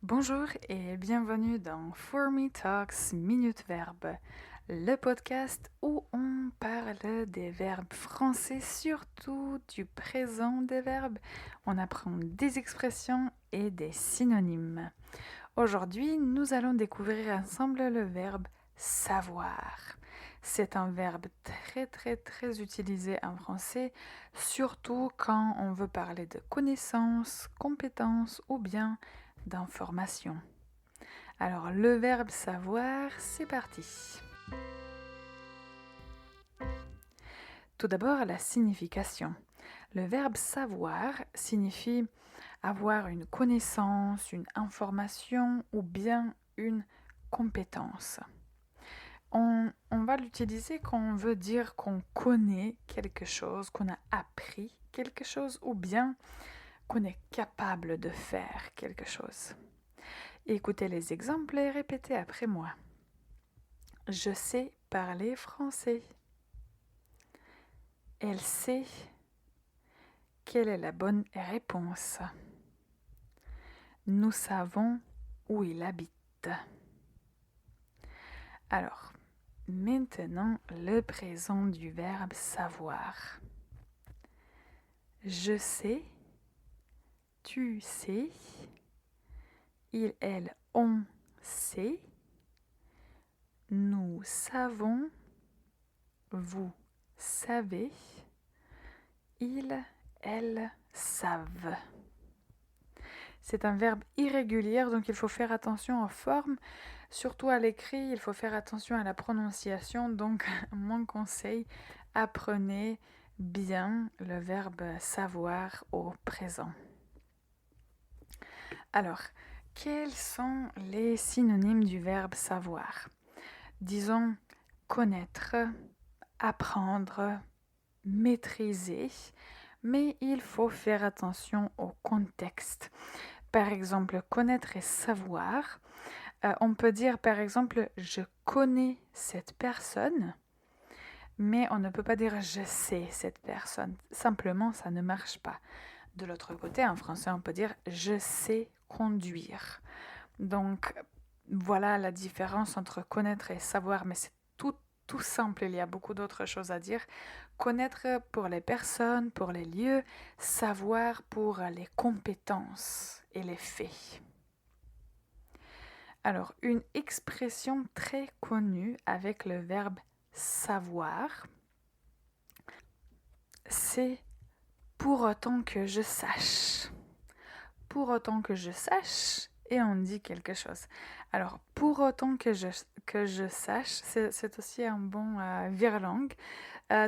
Bonjour et bienvenue dans For Me Talks Minute Verbe, le podcast où on parle des verbes français, surtout du présent des verbes. On apprend des expressions et des synonymes. Aujourd'hui, nous allons découvrir ensemble le verbe savoir. C'est un verbe très utilisé en français, surtout quand on veut parler de connaissances, compétences ou bien d'information. Alors le verbe savoir, c'est parti. Tout d'abord, la signification. Le verbe savoir signifie avoir une connaissance, une information ou bien une compétence. On va l'utiliser quand on veut dire qu'on connaît quelque chose, qu'on a appris quelque chose ou bien qu'on est capable de faire quelque chose. Écoutez les exemples et répétez après moi. Je sais parler français. Elle sait. Quelle est la bonne réponse? Nous savons où il habite. Alors, maintenant le présent du verbe savoir. Je sais, tu sais, il, elle, on sait, nous savons, vous savez, ils, elles savent. C'est un verbe irrégulier, donc il faut faire attention aux formes. Surtout à l'écrit, il faut faire attention à la prononciation. Donc, mon conseil, apprenez bien le verbe savoir au présent. Alors, quels sont les synonymes du verbe savoir? Disons connaître, apprendre, maîtriser, mais il faut faire attention au contexte. Par exemple, connaître et savoir. On peut dire par exemple je connais cette personne, mais on ne peut pas dire je sais cette personne. Simplement, ça ne marche pas. De l'autre côté, en français, on peut dire je sais conduire. Donc, voilà la différence entre connaître et savoir, mais c'est tout simple, il y a beaucoup d'autres choses à dire. Connaître pour les personnes, pour les lieux, savoir pour les compétences et les faits. Alors, une expression très connue avec le verbe savoir, c'est pour autant que je sache. Pour autant que je sache, et on dit quelque chose. Alors, pour autant que je sache, c'est aussi un bon virelangue.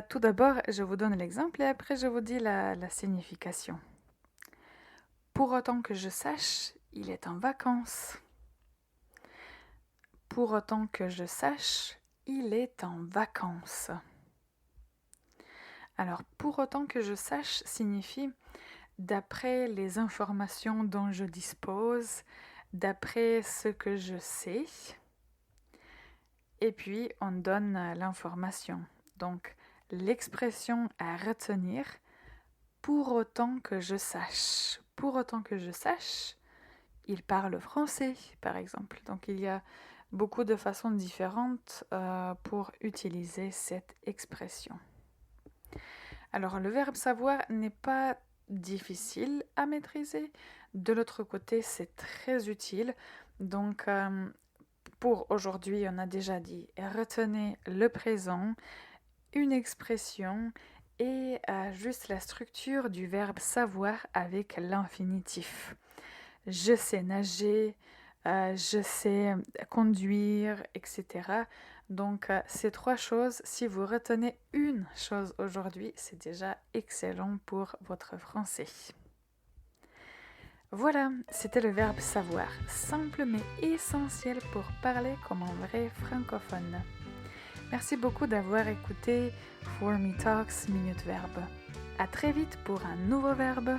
Tout d'abord, je vous donne l'exemple et après, je vous dis la signification. Pour autant que je sache, il est en vacances. Pour autant que je sache, il est en vacances. Alors, pour autant que je sache signifie d'après les informations dont je dispose, d'après ce que je sais, et puis on donne l'information. Donc, l'expression à retenir, pour autant que je sache. Pour autant que je sache, il parle français, par exemple. Donc, il y a beaucoup de façons différentes pour utiliser cette expression. Alors, le verbe savoir n'est pas difficile à maîtriser. De l'autre côté, c'est très utile. Donc, pour aujourd'hui, on a déjà dit retenez le présent, une expression et juste la structure du verbe savoir avec l'infinitif. Je sais nager, je sais conduire, etc. Donc, ces trois choses, si vous retenez une chose aujourd'hui, c'est déjà excellent pour votre français. Voilà, c'était le verbe savoir, simple mais essentiel pour parler comme un vrai francophone. Merci beaucoup d'avoir écouté For Me Talks Minute Verbe. À très vite pour un nouveau verbe.